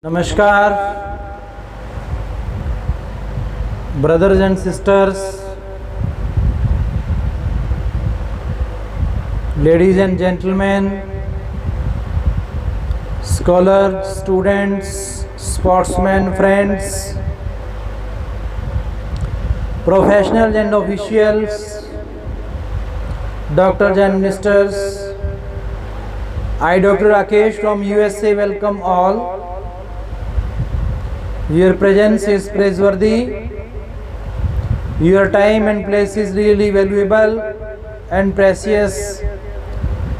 Namaskar, brothers and sisters, ladies and gentlemen, scholars, students, sportsmen, friends, professionals and officials, doctors and ministers. I, Dr. Rakesh from USA, welcome all. Your presence is praiseworthy. Your time and place is really valuable and precious.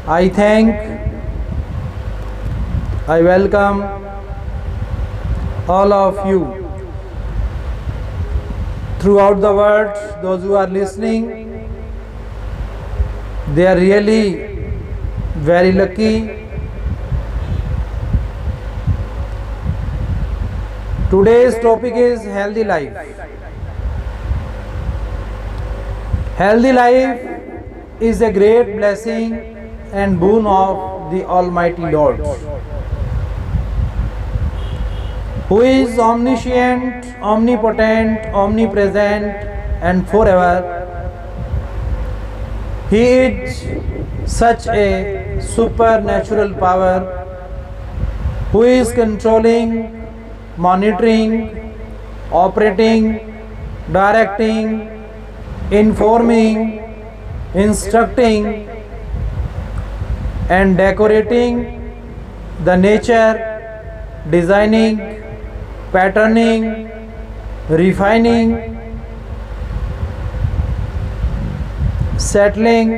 I welcome all of you. Throughout the world, those who are listening, they are really very lucky. Today's topic is healthy life. Healthy life is a great blessing and boon of the Almighty Lord, who is omniscient, omnipotent, omnipresent, and forever. He is such a supernatural power who is controlling, monitoring, operating, directing, informing, instructing, and decorating the nature, designing, patterning, refining, settling,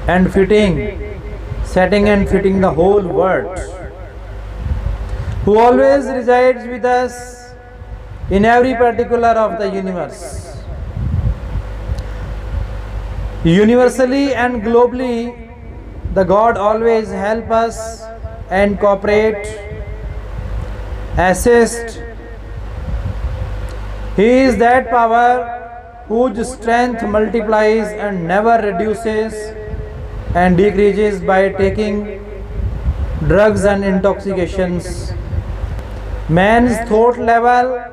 and setting and fitting the whole world, who always resides with us in every particular of the universe. Universally and globally, the God always help us and cooperate, assist. He is that power whose strength multiplies and never reduces and decreases by taking drugs and intoxications. Man's thought level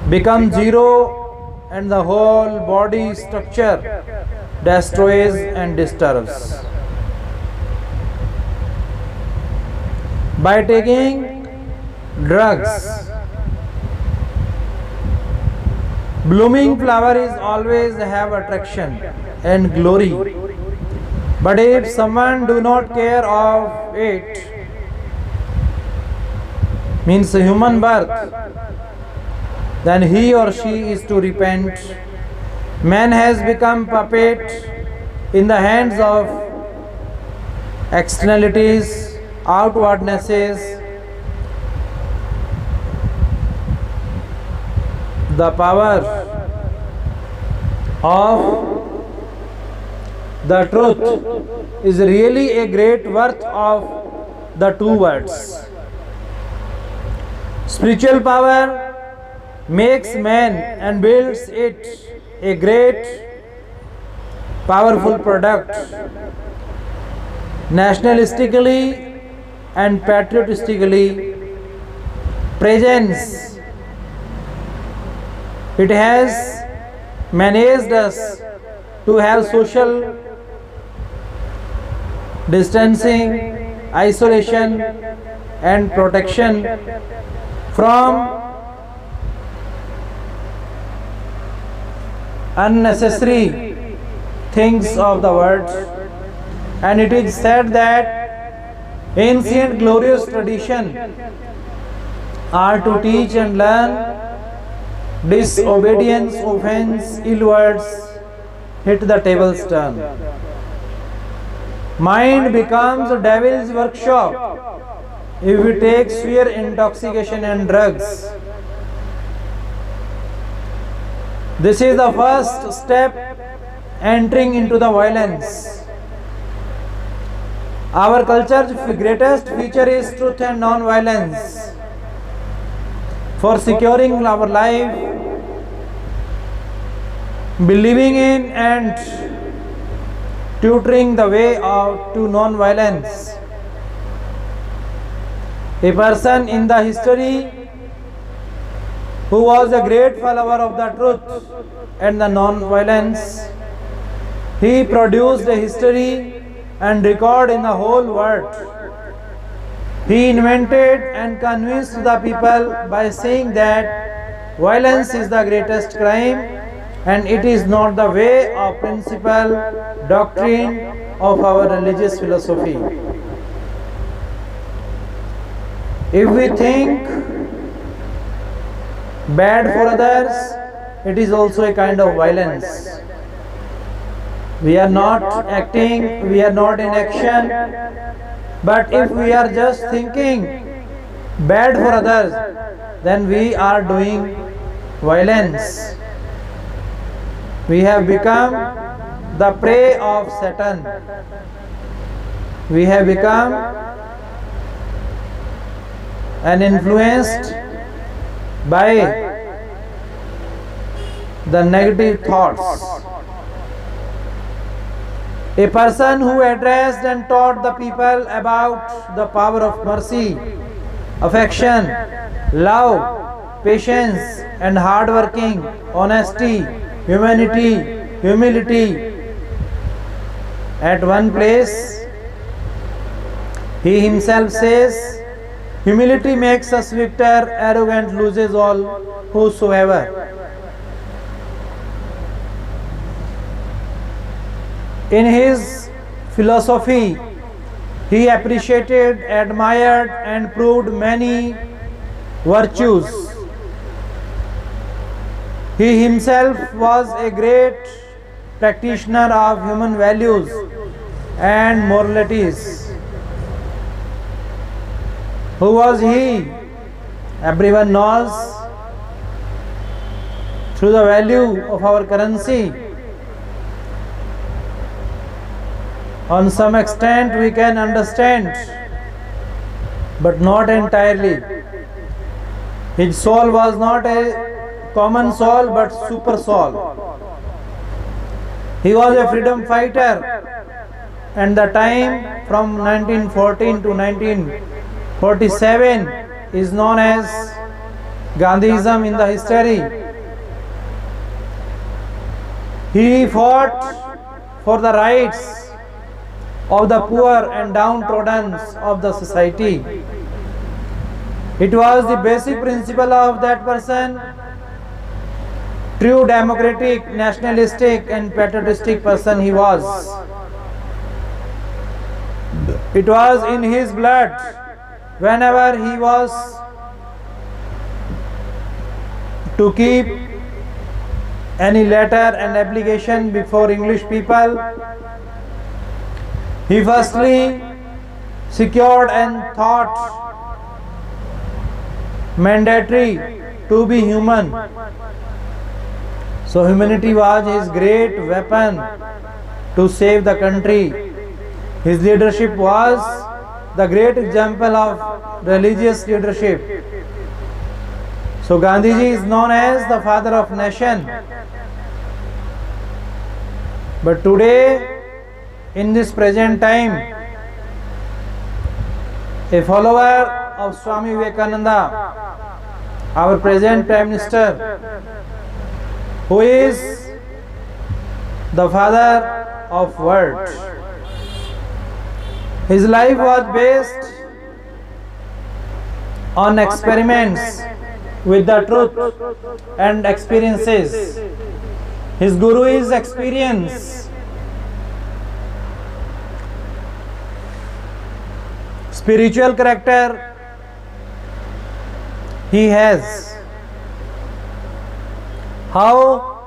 becomes zero and the whole body structure destroys and disturbs. By taking drugs, blooming flower is always have attraction and glory. But if someone do not care of it, means human birth, then he or she is to repent. Man has become puppet in the hands of externalities, outwardnesses. The power of the truth is really a great worth of the two words. Spiritual power makes man and builds it a great, powerful product. Nationalistically and patriotistically, presence. It has managed us to have social distancing, isolation, and protection from unnecessary things of the world. And it is said that ancient glorious tradition are to teach and learn. Disobedience, offense, ill words hit the tables turn. Mind becomes a devil's workshop if we take sheer intoxication and drugs. This is the first step entering into the violence. Our culture's greatest feature is truth and non-violence. For securing our life, believing in and tutoring the way to non-violence. A person in the history who was a great follower of the truth and the non-violence. He produced a history and record in the whole world. He invented and convinced the people by saying that violence is the greatest crime and it is not the way of principle, doctrine of our religious philosophy. If we think bad for others, it is also a kind of violence. We are not acting, we are not in action, but if we are just thinking bad for others, then we are doing violence. We have become the prey of Satan. We have become and influenced by the negative thoughts. A person who addressed and taught the people about the power of mercy, affection, love, patience, and hard working, honesty, humanity, humility. At one place, he himself says, humility makes us victor, arrogance loses all, whosoever. In his philosophy, he appreciated, admired, and proved many virtues. He himself was a great practitioner of human values and moralities. Who was he? Everyone knows through the value of our currency. On some extent we can understand, but not entirely. His soul was not a common soul but super soul. He was a freedom fighter, and the time from 1914 to 1947 is known as Gandhism in the history. He fought for the rights of the poor and downtrodden of the society. It was the basic principle of that person, true democratic, nationalistic and patriotic person he was. It was in his blood. Whenever he was to keep any letter and obligation before English people, he firstly secured and thought mandatory to be human. So humanity was his great weapon to save the country. His leadership was the great example of religious leadership. So Gandhiji is known as the father of nation. But today, in this present time, a follower of Swami Vivekananda, our present Prime Minister, who is the father of world. His life was based on experiments with the truth and experiences. His guru is experience. Spiritual character he has. How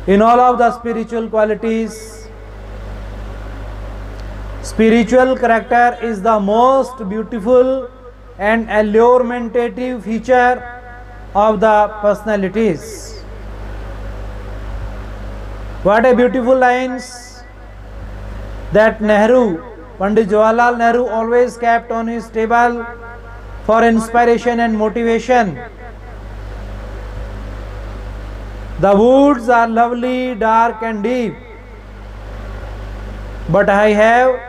in all of the spiritual qualities, spiritual character is the most beautiful and allurementative feature of the personalities. What a beautiful lines that Pandit Jawaharlal Nehru always kept on his table for inspiration and motivation. The woods are lovely, dark and deep, but I have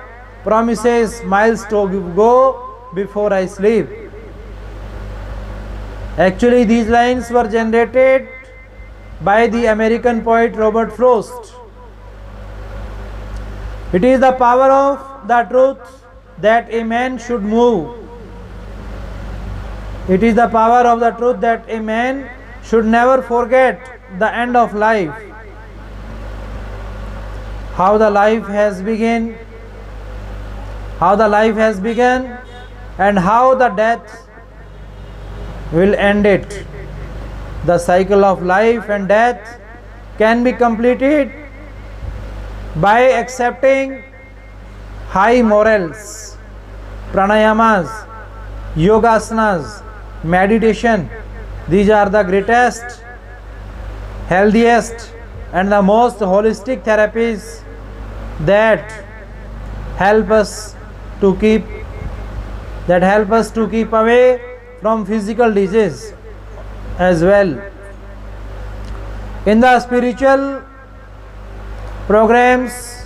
promises miles to go before I sleep. Actually, these lines were generated by the American poet Robert Frost. It is the power of the truth that a man should move. It is the power of the truth that a man should never forget the end of life. How the life has begun, and how the death will end it. The cycle of life and death can be completed by accepting high morals, pranayamas, yogasanas, meditation. These are the greatest, healthiest and the most holistic therapies that help us to keep away from physical disease as well. In the spiritual programs,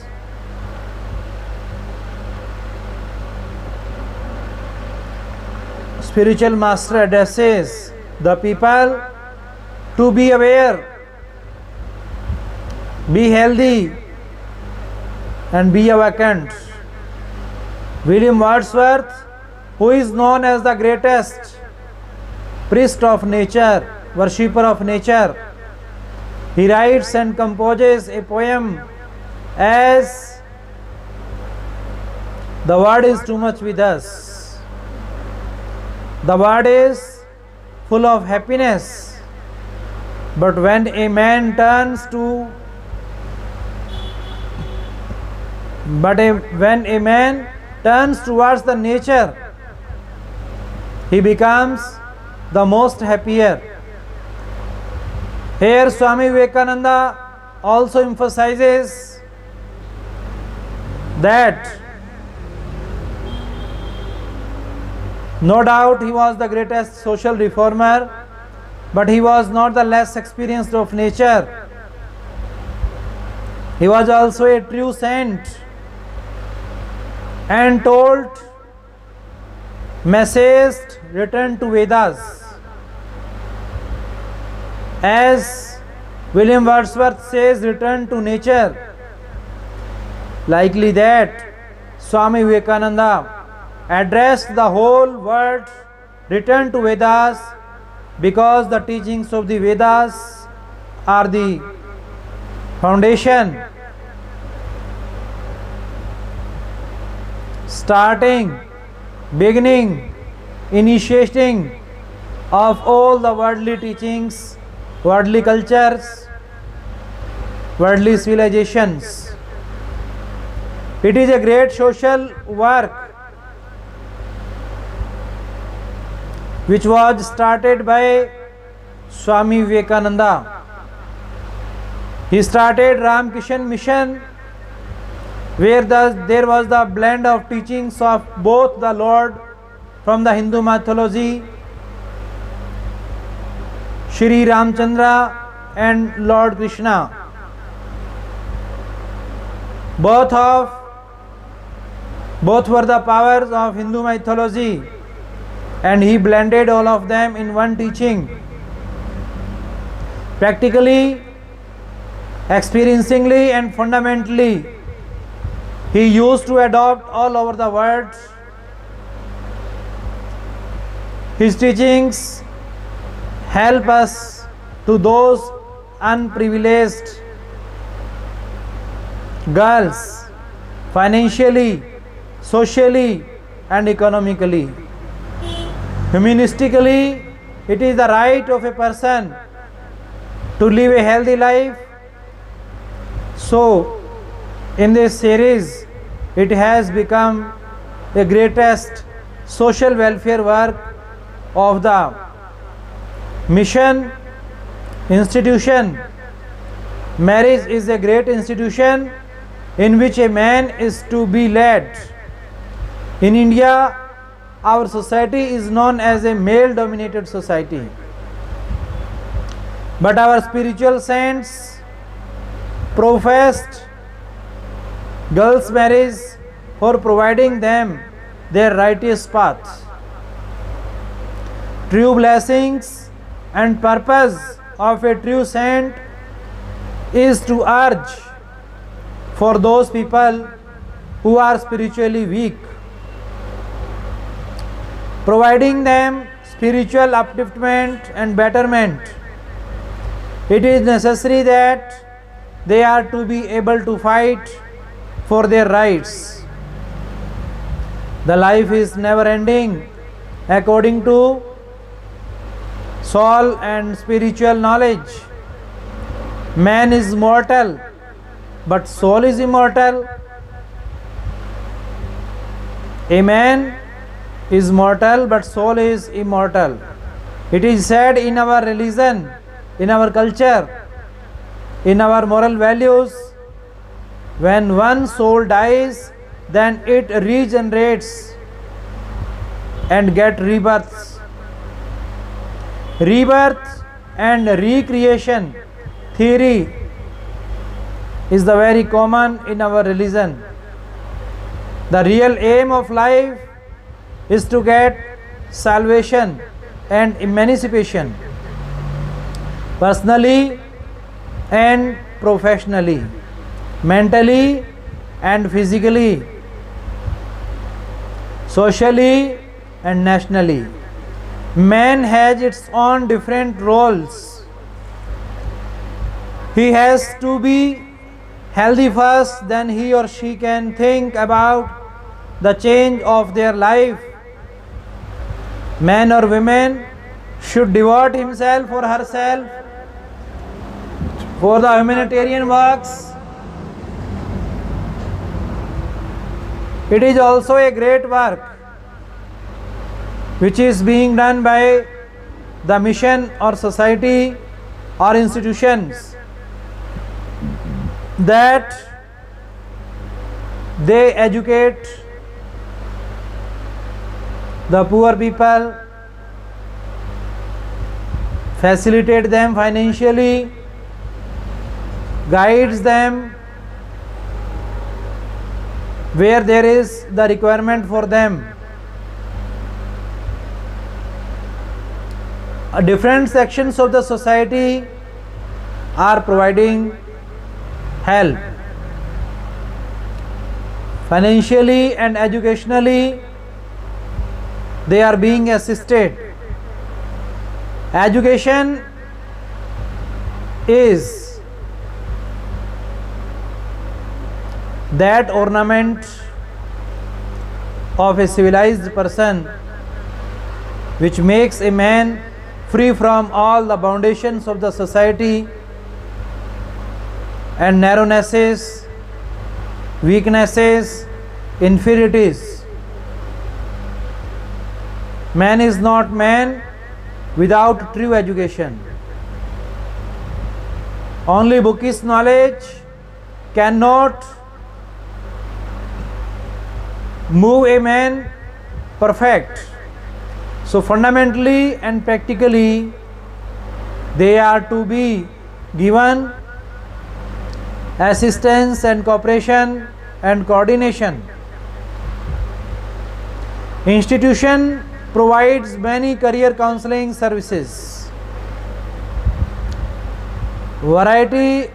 spiritual master addresses the people to be aware, be healthy and be awakened. William Wordsworth, who is known as the greatest priest of nature, worshipper of nature, he writes and composes a poem as "The world is too much with us. The world is full of happiness, but when a man turns towards the nature, he becomes the most happier." Here Swami Vivekananda also emphasizes that no doubt he was the greatest social reformer, but he was not the less experienced of nature. He was also a true saint and told message written to Vedas. As William Wordsworth says, return to nature. Likely that Swami Vivekananda addressed the whole world, return to Vedas, because the teachings of the Vedas are the foundation, beginning, initiating of all the worldly teachings, worldly cultures, worldly civilizations. It is a great social work which was started by Swami Vivekananda. He started Ramkishan Mission, where there was the blend of teachings of both the Lord from the Hindu mythology, Shri Ramchandra and Lord Krishna. Both were the powers of Hindu mythology, and he blended all of them in one teaching. Practically, experiencingly and fundamentally, he used to adopt all over the world. His teachings help us to those unprivileged girls financially, socially and economically. Humanistically, it is the right of a person to live a healthy life. So, in this series, it has become the greatest social welfare work of the mission institution. Marriage is a great institution in which a man is to be led. In India, our society is known as a male-dominated society. But our spiritual saints professed girls' marriage for providing them their righteous path. True blessings and purpose of a true saint is to urge for those people who are spiritually weak, providing them spiritual upliftment and betterment. It is necessary that they are to be able to fight for their rights. The life is never ending according to soul and spiritual knowledge. Man is mortal, but soul is immortal. A man is mortal, but soul is immortal. It is said in our religion, in our culture, in our moral values, when one soul dies, then it regenerates and get rebirths. Rebirth and recreation theory is the very common in our religion. The real aim of life is to get salvation and emancipation, personally and professionally, mentally and physically, socially and nationally. Man has its own different roles. He has to be healthy first, then he or she can think about the change of their life. Man or woman should devote himself or herself for the humanitarian works. It is also a great work which is being done by the mission or society or institutions, that they educate the poor people, facilitate them financially, guides them where there is the requirement for them. Different sections of the society are providing help financially and educationally. They are being assisted. Education is that ornament of a civilized person which makes a man free from all the foundations of the society and narrownesses, weaknesses, inferiorities. Man is not man without true education. Only bookish knowledge cannot move a man perfect. So fundamentally and practically they are to be given assistance and cooperation and coordination. Institution provides many career counseling services. Variety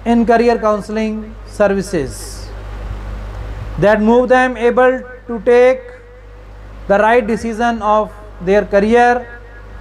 in career counseling services that move them able to take the right decision of their career